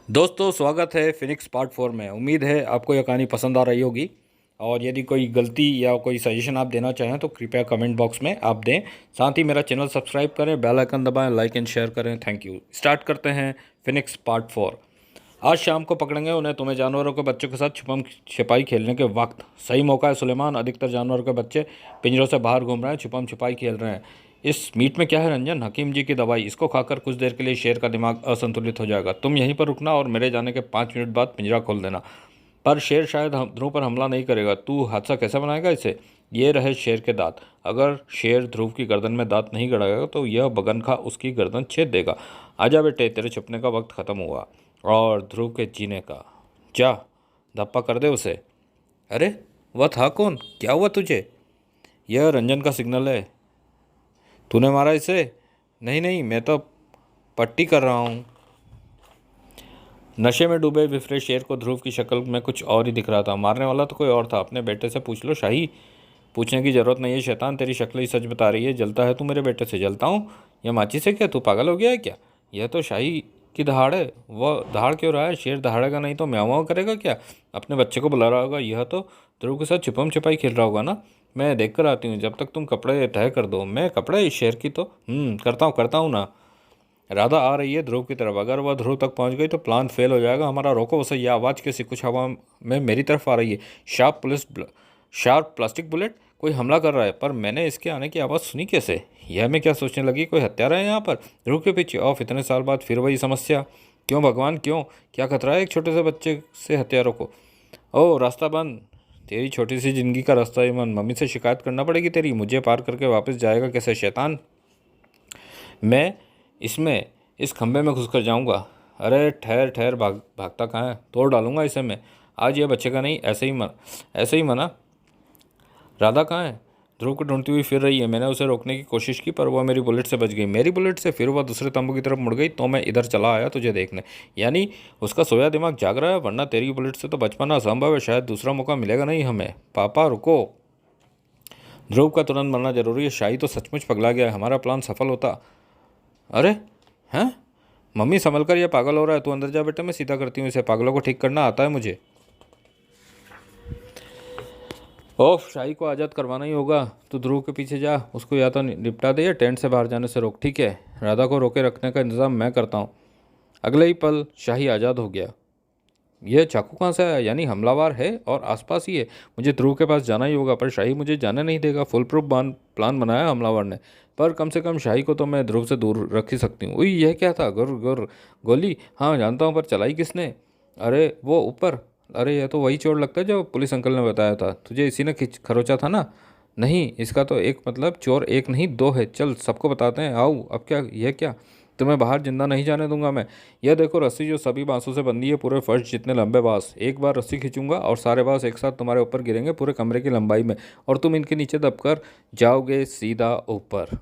दोस्तों स्वागत है फिनिक्स पार्ट 4 में। उम्मीद है आपको यह कहानी पसंद आ रही होगी और यदि कोई गलती या कोई सजेशन आप देना चाहें तो कृपया कमेंट बॉक्स में आप दें। साथ ही मेरा चैनल सब्सक्राइब करें, बेल आइकन दबाएं, लाइक एंड शेयर करें। Thank you. स्टार्ट करते हैं फिनिक्स पार्ट 4। आज शाम को पकड़ेंगे उन्हें, तुम्हें जानवरों के बच्चों के साथ छुपम छिपाई खेलने के वक्त। सही मौका है सुलेमान, अधिकतर जानवरों के बच्चे पिंजरों से बाहर घूम रहे हैं, छुपम छिपाई खेल रहे हैं। इस मीट में क्या है रंजन? हकीम जी की दवाई। इसको खाकर कुछ देर के लिए शेर का दिमाग असंतुलित हो जाएगा। तुम यहीं पर रुकना और मेरे जाने के 5 मिनट बाद पिंजरा खोल देना। पर शेर शायद ध्रुव पर हमला नहीं करेगा। तू हादसा कैसे बनाएगा इसे? ये रहे शेर के दांत। अगर शेर ध्रुव की गर्दन में दांत नहीं गड़ाएगा तो यह बगनखा उसकी गर्दन छेद देगा। आजा बेटे, तेरे छुपने का वक्त खत्म हुआ और ध्रुव के जीने का। जा धप्पा कर दे उसे। अरे वह था कौन? क्या हुआ तुझे? यह रंजन का सिग्नल है। तूने मारा इसे? नहीं नहीं, मैं तो पट्टी कर रहा हूँ। नशे में डूबे विफरे शेर को ध्रुव की शक्ल में कुछ और ही दिख रहा था। मारने वाला तो कोई और था। अपने बेटे से पूछ लो शाही। पूछने की जरूरत नहीं है शैतान, तेरी शक्ल ही सच बता रही है। जलता है तू मेरे बेटे से? जलता हूँ? यह माची से क्या? तू पागल हो गया है क्या? यह तो शाही की दहाड़ है। वह दहाड़ क्यों रहा है? शेर दहाड़ेगा नहीं तो म्याऊं म्याऊं करेगा क्या? अपने बच्चे को बुला रहा होगा। यह तो ध्रुव के साथ छुपम छिपाई खेल रहा होगा ना। मैं देख कर आती हूँ, जब तक तुम कपड़े तय कर दो। मैं कपड़े? इस शेर की तो करता हूँ ना। राधा आ रही है ध्रुव की तरफ। अगर वह ध्रुव तक पहुंच गई तो प्लान फेल हो जाएगा हमारा। रोको उसे। यह आवाज़ कैसी? कुछ हवा में मेरी तरफ आ रही है। Sharp plastic bullet. कोई हमला कर रहा है। पर मैंने इसके आने की आवाज़ सुनी कैसे? यह मैं क्या सोचने लगी, कोई हत्यारा है यहाँ पर? ध्रुव के पीछे ऑफ। इतने साल बाद फिर वही समस्या। क्यों भगवान क्यों? क्या खतरा है एक छोटे से बच्चे से हत्यारों को? ओह रास्ता बंद। तेरी छोटी सी जिंदगी का रास्ता ही बंद। मम्मी से शिकायत करना पड़ेगी तेरी। मुझे पार करके वापस जाएगा कैसे शैतान? मैं इसमें इस खंबे में घुसकर जाऊंगा। अरे ठहर ठहर, भागता कहाँ है? तोड़ डालूंगा इसे मैं। आज यह बचेगा नहीं। ऐसे ही मना। राधा कहाँ है? ध्रुव को ढूंढती हुई फिर रही है। मैंने उसे रोकने की कोशिश की पर वह मेरी बुलेट से बच गई। मेरी बुलेट से? फिर वह दूसरे तंबू की तरफ मुड़ गई तो मैं इधर चला आया तुझे देखने। यानी उसका सोया दिमाग जाग रहा है? वरना तेरी बुलेट से तो बच पाना असंभव है। शायद दूसरा मौका मिलेगा नहीं हमें। पापा रुको। ध्रुव का तुरंत मरना जरूरी है। शाही तो सचमुच पगला गया है। हमारा प्लान सफल होता। अरे हैं? मम्मी संभल कर, यह पागल हो रहा है। तू अंदर जा बेटा, मैं सीधा करती हूँ इसे। पागलों को ठीक करना आता है मुझे। ओफ, शाही को आज़ाद करवाना ही होगा। तू ध्रुव के पीछे जा, उसको या तो निपटा दे या टेंट से बाहर जाने से रोक। ठीक है, राधा को रोके रखने का इंतजाम मैं करता हूँ। अगले ही पल शाही आज़ाद हो गया। यह चाकू कहाँ से आया? यानी हमलावर है और आसपास ही है। मुझे ध्रुव के पास जाना ही होगा पर शाही मुझे जाने नहीं देगा। फुल प्रूफ प्लान बनाया हमलावर ने। पर कम से कम शाही को तो मैं ध्रुव से दूर रख ही सकती हूँ। उई, यह क्या था? गुर गुर गोली? हाँ जानता हूँ, पर चलाई किसने? अरे वो ऊपर। अरे यह तो वही चोर लगता है जो पुलिस अंकल ने बताया था। तुझे इसी ने खिंच खरोचा था ना? नहीं, इसका तो एक मतलब चोर एक नहीं दो है। चल सबको बताते हैं। आओ अब क्या? यह क्या? तुम्हें बाहर जिंदा नहीं जाने दूंगा मैं। यह देखो रस्सी जो सभी बांसों से बंधी है, पूरे फर्श जितने लंबे बांस। एक बार रस्सी खींचूंगा और सारे बांस एक साथ तुम्हारे ऊपर गिरेंगे पूरे कमरे की लंबाई में, और तुम इनके नीचे दबकर जाओगे सीधा ऊपर।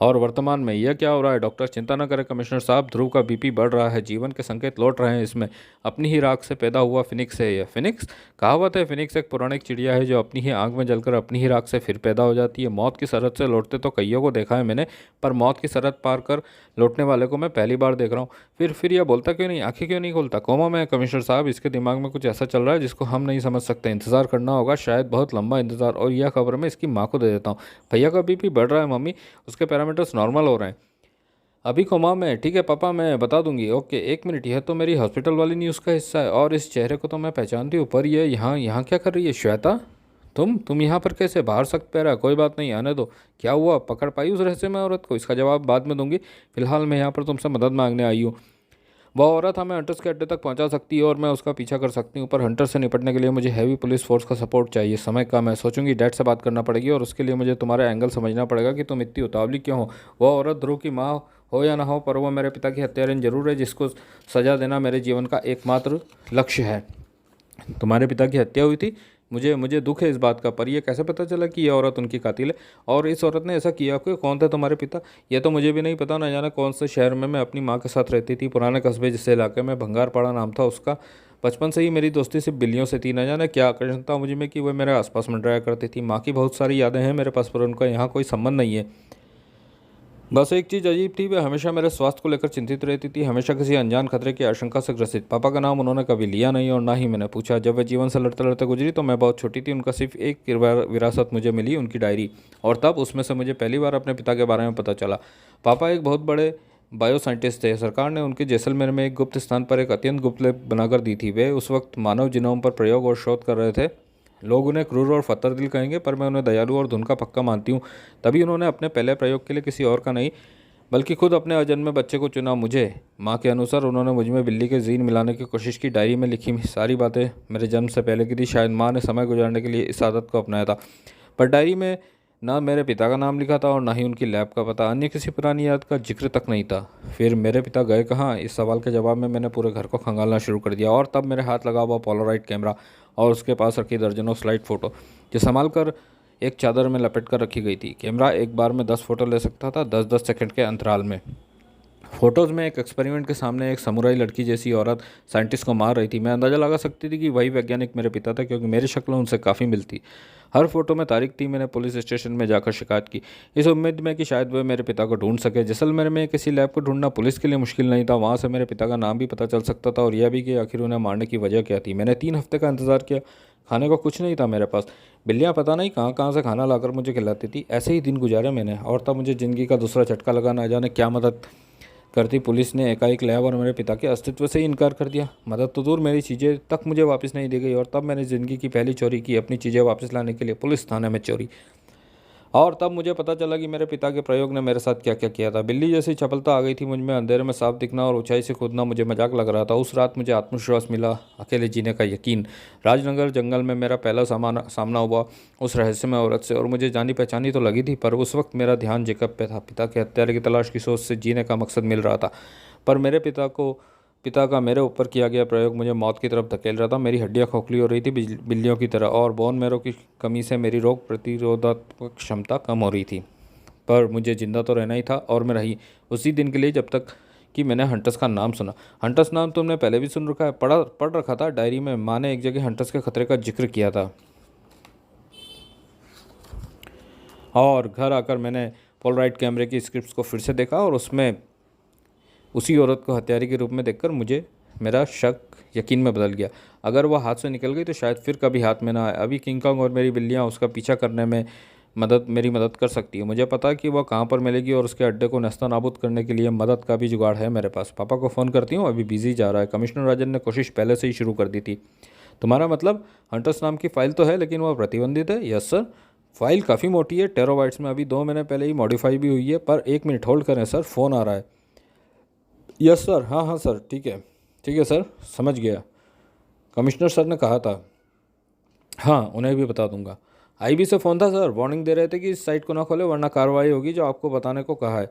और वर्तमान में यह क्या हो रहा है? डॉक्टर चिंता न करें कमिश्नर साहब, ध्रुव का बीपी बढ़ रहा है। जीवन के संकेत लौट रहे हैं इसमें। अपनी ही राख से पैदा हुआ फिनिक्स है यह। फिनिक्स? कहावत है फिनिक्स एक पौराणिक चिड़िया है जो अपनी ही आग में जलकर अपनी ही राख से फिर पैदा हो जाती है। मौत की सरहद से लौटते तो कईयों को देखा है मैंने, पर मौत की सरहद पार कर लौटने वाले को मैं पहली बार देख रहा हूँ। फिर यह बोलता क्यों नहीं? आंखें क्यों नहीं खोलता? कोमा में कमिश्नर साहब, इसके दिमाग में कुछ ऐसा चल रहा है जिसको हम नहीं समझ सकते। इंतजार करना होगा, शायद बहुत लंबा इंतजार। और यह खबर मैं इसकी माँ को दे देता हूँ। भैया का बीपी बढ़ रहा है मम्मी, उसके पैरामीटर्स नॉर्मल हो रहे हैं। अभी कोमा में? ठीक है पापा, मैं बता दूंगी। ओके 1 मिनट, यह तो मेरी हॉस्पिटल वाली न्यूज़ का हिस्सा है और इस चेहरे को तो मैं पहचानती हूँ। पर ये यहाँ यहाँ क्या कर रही है श्वेता? तुम यहाँ पर कैसे? बाहर सख्त पैरा। कोई बात नहीं, आने दो। क्या हुआ? पकड़ पाई उस रहस्यमय औरत को? इसका जवाब बाद में दूंगी। फिलहाल मैं यहाँ पर तुमसे मदद मांगने आई हूँ। वह औरत हमें हंटर्स के अड्डे तक पहुंचा सकती है और मैं उसका पीछा कर सकती हूँ, पर हंटर से निपटने के लिए मुझे हैवी पुलिस फोर्स का सपोर्ट चाहिए। समय कम है। सोचूंगी डैड से बात करना पड़ेगी और उसके लिए मुझे तुम्हारा एंगल समझना पड़ेगा कि तुम इतनी उतावली क्यों हो। वह औरत ध्रुव की माँ हो या ना हो, पर वह मेरे पिता की हत्यारिन जरूर है जिसको सजा देना मेरे जीवन का एकमात्र लक्ष्य है। तुम्हारे पिता की हत्या हुई थी? मुझे दुख है इस बात का, पर यह कैसे पता चला कि यह औरत उनकी कातिल है? और इस औरत ने ऐसा किया क्यों? कौन थे तुम्हारे पिता? यह तो मुझे भी नहीं पता। न जाने कौन से शहर में मैं अपनी माँ के साथ रहती थी। पुराने कस्बे जिस इलाके में, भंगारपाड़ा नाम था उसका। बचपन से ही मेरी दोस्ती सिर्फ बिल्लियों से थी। न जाने क्या आकर्षण था मुझ में कि वह मेरे आसपास मंडराया करती थी। माँ की बहुत सारी यादें हैं मेरे पास, पर उनका यहाँ कोई संबंध नहीं है। बस एक चीज़ अजीब थी, वह हमेशा मेरे स्वास्थ्य को लेकर चिंतित रहती थी, हमेशा किसी अनजान खतरे की आशंका से ग्रसित। पापा का नाम उन्होंने कभी लिया नहीं और ना ही मैंने पूछा। जब वे जीवन से लड़ते लड़ते गुजरी तो मैं बहुत छोटी थी। उनका सिर्फ एक विरासत मुझे मिली, उनकी डायरी, और तब उसमें से मुझे पहली बार अपने पिता के बारे में पता चला। पापा एक बहुत बड़े बायो साइंटिस्ट थे। सरकार ने उनके जैसलमेर में एक गुप्त स्थान पर एक अत्यंत गुप्त लैब बनाकर दी थी। वे उस वक्त मानव जीनोम पर प्रयोग और शोध कर रहे थे। लोग उन्हें क्रूर और फत्तर दिल कहेंगे, पर मैं उन्हें दयालु और धुन का पक्का मानती हूँ। तभी उन्होंने अपने पहले प्रयोग के लिए किसी और का नहीं बल्कि खुद अपने अजन्मे बच्चे को चुना, मुझे। माँ के अनुसार उन्होंने मुझ में बिल्ली के जीन मिलाने की कोशिश की। डायरी में लिखी सारी बातें मेरे जन्म से पहले की थी। शायद माँ ने समय गुजारने के लिए इस आदत को अपनाया था। पर डायरी में ना मेरे पिता का नाम लिखा था और ना ही उनकी लैब का पता। अन्य किसी पुरानी याद का जिक्र तक नहीं था। फिर मेरे पिता गए कहाँ? इस सवाल के जवाब में मैंने पूरे घर को खंगालना शुरू कर दिया। और तब मेरे हाथ लगा हुआ पोलराइड कैमरा और उसके पास रखी दर्जनों स्लाइड फ़ोटो, जो संभाल कर एक चादर में लपेट कर रखी गई थी। कैमरा एक बार में 10 फ़ोटो ले सकता था, 10-10 सेकंड के अंतराल में। फोटोज़ में एक एक्सपेरिमेंट के सामने एक समुराई लड़की जैसी औरत साइंटिस्ट को मार रही थी। मैं अंदाज़ा लगा सकती थी कि वही वैज्ञानिक मेरे पिता थे, क्योंकि मेरी शक्ल उनसे काफ़ी मिलती। हर फोटो में तारीख थी। मैंने पुलिस स्टेशन में जाकर शिकायत की, इस उम्मीद में कि शायद वे मेरे पिता को ढूंढ सके। जैसलमेर में किसी लैब को ढूंढना पुलिस के लिए मुश्किल नहीं था। वहाँ से मेरे पिता का नाम भी पता चल सकता था, और यह भी कि आखिर उन्हें मारने की वजह क्या थी। मैंने 3 हफ्ते का इंतज़ार किया। खाने को कुछ नहीं था मेरे पास। बिल्लियाँ पता नहीं कहाँ कहाँ से खाना लाकर मुझे खिलाती थी। ऐसे ही दिन गुजारे मैंने, और तब मुझे ज़िंदगी का दूसरा झटका लगा। ना जाने क्या मदद करती पुलिस ने एकाएक लैब और मेरे पिता के अस्तित्व से ही इनकार कर दिया। मदद तो दूर, मेरी चीज़ें तक मुझे वापस नहीं दी गई। और तब मैंने ज़िंदगी की पहली चोरी की, अपनी चीज़ें वापस लाने के लिए पुलिस थाने में चोरी। और तब मुझे पता चला कि मेरे पिता के प्रयोग ने मेरे साथ क्या क्या किया था। बिल्ली जैसी चपलता आ गई थी मुझ में। अंधेरे में साफ दिखना और ऊंचाई से कूदना मुझे मजाक लग रहा था। उस रात मुझे आत्मविश्वास मिला, अकेले जीने का यकीन। राजनगर जंगल में मेरा पहला सामना हुआ उस रहस्यमय औरत से, और मुझे जानी पहचानी तो लगी थी, पर उस वक्त मेरा ध्यान जेकब पे था। पिता के हत्यारे की तलाश की सोच से जीने का मकसद मिल रहा था, पर मेरे पिता का मेरे ऊपर किया गया प्रयोग मुझे मौत की तरफ धकेल रहा था। मेरी हड्डियां खोखली हो रही थी बिल्लियों की तरह, और बोन मेरो की कमी से मेरी रोग प्रतिरोधात्मक क्षमता कम हो रही थी। पर मुझे जिंदा तो रहना ही था, और मैं रही उसी दिन के लिए जब तक कि मैंने हंटर्स का नाम सुना। हंटर्स नाम तुमने पहले भी सुन रखा है, पढ़ रखा था डायरी में। माँ ने एक जगह हंटर्स के खतरे का जिक्र किया था। और घर आकर मैंने पोलराइड कैमरे की स्क्रिप्ट्स को फिर से देखा, और उसमें उसी औरत को हत्यारे के रूप में देखकर मुझे मेरा शक यकीन में बदल गया। अगर वह हाथ से निकल गई तो शायद फिर कभी हाथ में ना आए। अभी किंग कॉन्ग और मेरी बिल्लियाँ उसका पीछा करने में मेरी मदद कर सकती है। मुझे पता है कि वह कहाँ पर मिलेगी, और उसके अड्डे को नस्तानाबूद करने के लिए मदद का भी जुगाड़ है मेरे पास। पापा को फ़ोन करती हूँ, अभी बिजी जा रहा है। कमिश्नर राजन ने कोशिश पहले से ही शुरू कर दी थी। तुम्हारा मतलब? हंटर्स नाम की फ़ाइल तो है, लेकिन वह प्रतिबंधित है। Yes sir. फाइल काफ़ी मोटी है, टेराबाइट्स में। अभी 2 महीने पहले ही मॉडिफाई भी हुई है। पर 1 मिनट होल्ड करें सर, फ़ोन आ रहा है। Yes sir. हाँ हाँ सर, ठीक है सर, समझ गया। कमिश्नर सर ने कहा था। हाँ, उन्हें भी बता दूंगा। आईबी से फ़ोन था सर, वार्निंग दे रहे थे कि इस साइट को ना खोले वरना कार्रवाई होगी, जो आपको बताने को कहा है।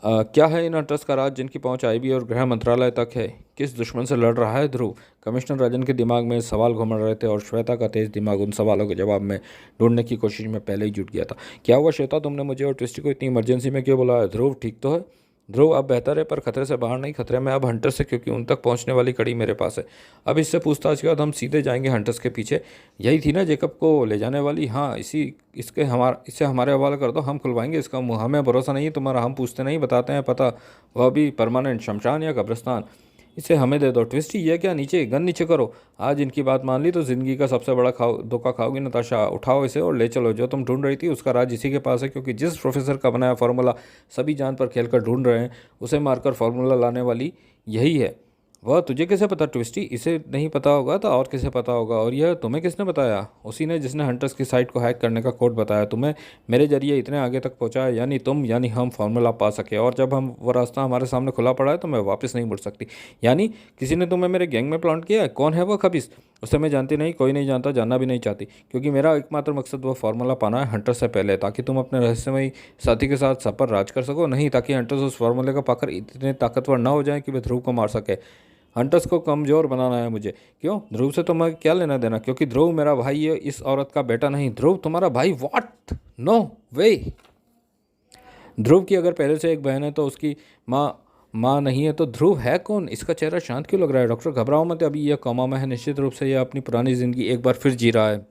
क्या है इन हंटर्स का राज जिनकी पहुंच आईबी और गृह मंत्रालय तक है? किस दुश्मन से लड़ रहा है ध्रुव? कमिश्नर राजन के दिमाग में सवाल घूम रहे थे, और श्वेता का तेज दिमाग उन सवालों के जवाब में ढूंढने की कोशिश में पहले ही जुट गया था। क्या हुआ श्वेता, तुमने मुझे और ट्विस्टी को इतनी इमरजेंसी में क्यों बुलाया? ध्रुव ठीक तो है? ध्रुव अब बेहतर है, पर खतरे से बाहर नहीं। खतरे में अब हंटर्स से, क्योंकि उन तक पहुंचने वाली कड़ी मेरे पास है। अब इससे पूछताछ के बाद हम सीधे जाएंगे हंटर्स के पीछे। यही थी ना जेकब को ले जाने वाली? हाँ, इसे हमारे हवाले कर दो, हम खुलवाएंगे इसका मुँह। हमें भरोसा नहीं है तुम्हारा, हम पूछते नहीं, बताते हैं पता, वह भी परमानेंट शमशान या कब्रिस्तान। इसे हमें दे दो। ट्विस्टी, ये क्या? गन नीचे करो। आज इनकी बात मान ली तो ज़िंदगी का सबसे बड़ा धोखा खाओगी नताशा। उठाओ इसे और ले चलो। जो तुम ढूंढ रही थी उसका राज इसी के पास है, क्योंकि जिस प्रोफेसर का बनाया फार्मूला सभी जान पर खेलकर ढूंढ रहे हैं, उसे मारकर फार्मूला लाने वाली यही है। वह तुझे कैसे पता ट्विस्टी? इसे नहीं पता होगा तो और किसे पता होगा? और यह तुम्हें किसने बताया? उसी ने जिसने हंटर्स की साइट को हैक करने का कोड बताया तुम्हें। मेरे जरिए इतने आगे तक पहुंचाया, यानी तुम, यानी हम फार्मूला पा सके। और जब हम वो रास्ता हमारे सामने खुला पड़ा है तो मैं वापस नहीं मुड़ सकती। यानी किसी ने तुम्हें मेरे गैंग में प्लांट किया है। कौन है वह खबीस? उसे मैं जानती नहीं, कोई नहीं जानता, जानना भी नहीं चाहती, क्योंकि मेरा एकमात्र मकसद वह फार्मूला पाना है हंटर से पहले, ताकि तुम अपने रहस्यमयी साथी के साथ सब पर राज कर सको। नहीं, ताकि हंटर्स उस फार्मूले को पाकर इतने ताकतवर ना हो जाएं कि वे ध्रुव को मार सके। हंटर्स को कमज़ोर बनाना है मुझे। क्यों? ध्रुव से तुम्हें क्या लेना देना? क्योंकि ध्रुव मेरा भाई है, इस औरत का बेटा नहीं। ध्रुव तुम्हारा भाई? व्हाट? नो वे। ध्रुव की अगर पहले से एक बहन है तो उसकी माँ नहीं है, तो ध्रुव है कौन? इसका चेहरा शांत क्यों लग रहा है? डॉक्टर घबराओ मत, अभी यह कोमा में है। निश्चित रूप से यह अपनी पुरानी ज़िंदगी एक बार फिर जी रहा है।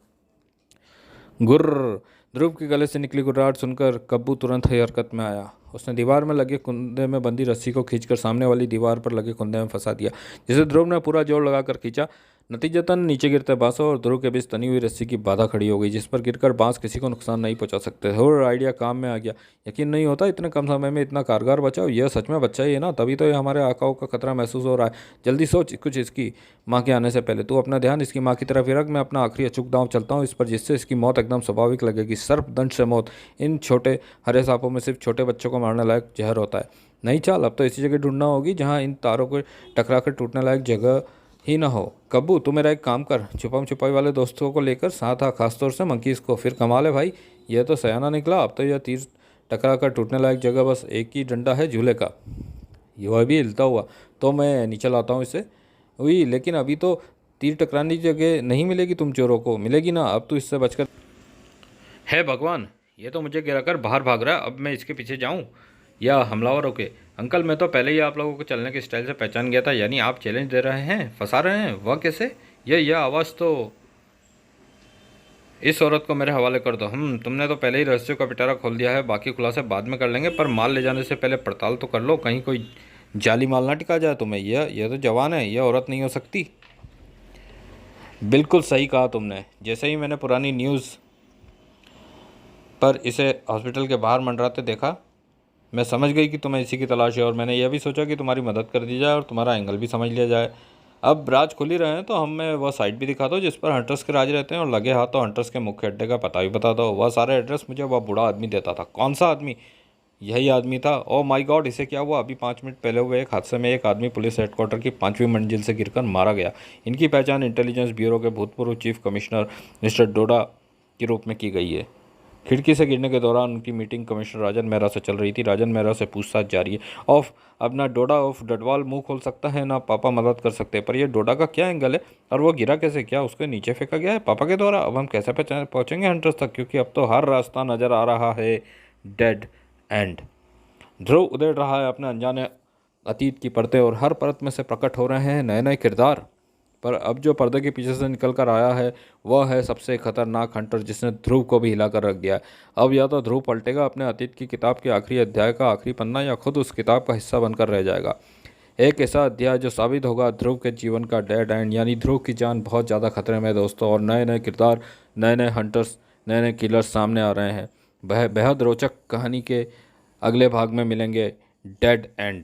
गुर्र। ध्रुव के गले से निकली गुर्राहट सुनकर कब्बू तुरंत ही हरकत में आया। उसने दीवार में लगे कुंदे में बंधी रस्सी को खींचकर सामने वाली दीवार पर लगे कुंदे में फंसा दिया, जिसे ध्रुव ने पूरा जोर लगाकर खींचा। नतीजतन नीचे गिरते बांसों और ध्रुव के बीच तनी हुई रस्सी की बाधा खड़ी हो गई, जिस पर गिरकर बांस किसी को नुकसान नहीं पहुंचा सकते थे। और आइडिया काम में आ गया। यकीन नहीं होता इतने कम समय में इतना कारगर बचाव। यह सच में बच्चा ही है ना, तभी तो ये हमारे आकाओं का खतरा महसूस हो रहा है। जल्दी सोच कुछ इसकी माँ के आने से पहले। तू अपना ध्यान इसकी माँ की तरफ ही रख। मैं अपना आखिरी अचूक दांव चलता हूँ इस पर, जिससे इसकी मौत एकदम स्वाभाविक लगेगी। सर्पदंश से मौत। इन छोटे हरे सांपों में सिर्फ छोटे बच्चों को मारने लायक जहर होता है। नहीं चाल, अब तो ऐसी जगह ढूंढना होगी जहाँ इन तारों को टकरा कर टूटने लायक जगह ही ना हो। कब्बू, तू मेरा एक काम कर, छुपम छुपाई वाले दोस्तों को लेकर साथ आ, खासतौर से मंकीज़ को। फिर कमाल है भाई, यह तो सयाना निकला। अब तो यह तीर टकरा कर टूटने लायक जगह बस एक ही डंडा है झूले का, वह भी हिलता हुआ। तो मैं नीचे लाता हूँ इसे। वही, लेकिन अभी तो तीर टकराने की जगह नहीं मिलेगी तुम चोरों को। मिलेगी ना, अब तो इससे बचकर। है भगवान, ये तो मुझे गिराकर बाहर भाग रहा है। अब मैं इसके पीछे जाऊं या हमलावरों के? अंकल, मैं तो पहले ही आप लोगों को चलने के स्टाइल से पहचान गया था। यानी आप चैलेंज दे रहे हैं, फंसा रहे हैं? वह कैसे? यह आवाज़ तो। इस औरत को मेरे हवाले कर दो। तुमने तो पहले ही रहस्यों का पिटारा खोल दिया है। बाकी खुलासे बाद में कर लेंगे, पर माल ले जाने से पहले पड़ताल तो कर लो, कहीं कोई जाली माल ना टिका जाए तुम्हें। यह तो जवान है, यह औरत नहीं हो सकती। बिल्कुल सही कहा तुमने। जैसे ही मैंने पुरानी न्यूज़ पर इसे हॉस्पिटल के बाहर मंडराते देखा, मैं समझ गई कि तुम्हें इसी की तलाश है। और मैंने यह भी सोचा कि तुम्हारी मदद कर दी जाए और तुम्हारा एंगल भी समझ लिया जाए। अब राज खुल ही रहे हैं तो हमें वह साइट भी दिखा दो जिस पर हंटर्स के राज रहते हैं, और लगे हाथ तो हंटर्स के मुख्य अड्डे का पता भी बता दो। वह सारे एड्रेस मुझे वह बूढ़ा आदमी देता था। कौन सा आदमी? यही आदमी था। ओह माय गॉड, इसे क्या हुआ? अभी 5 मिनट पहले हुए एक हादसे में एक आदमी पुलिस हेडक्वार्टर की 5वीं मंजिल से गिरकर मारा गया। इनकी पहचान इंटेलिजेंस ब्यूरो के भूतपूर्व चीफ कमिश्नर मिस्टर डोडा के रूप में की गई है। खिड़की से गिरने के दौरान उनकी मीटिंग कमिश्नर राजन मेहरा से चल रही थी। राजन मेहरा से पूछताछ जारी है। ऑफ, अब ना डोडा ऑफ डडवाल मुंह खोल सकता है, ना पापा मदद कर सकते। पर यह डोडा का क्या एंगल है? और वो गिरा कैसे? क्या उसको नीचे फेंका गया है पापा के द्वारा? अब हम कैसे पहुंचेंगे हंटर्स तक, क्योंकि अब तो हर रास्ता नजर आ रहा है डेड एंड। ध्रुव उधेड़ रहा है अपने अनजाने अतीत की परतें, और हर परत में से प्रकट हो रहे हैं नए नए किरदार। पर अब जो पर्दे के पीछे से निकल कर आया है वह है सबसे खतरनाक हंटर, जिसने ध्रुव को भी हिला कर रख दिया है। अब या तो ध्रुव पलटेगा अपने अतीत की किताब के आखिरी अध्याय का आखिरी पन्ना, या खुद उस किताब का हिस्सा बनकर रह जाएगा। एक ऐसा अध्याय जो साबित होगा ध्रुव के जीवन का डेड एंड, यानी ध्रुव की जान बहुत ज़्यादा खतरे में है दोस्तों। और नए नए किरदार, नए नए हंटर्स, नए नए किलर्स सामने आ रहे हैं। बेहद रोचक कहानी के अगले भाग में मिलेंगे डेड एंड।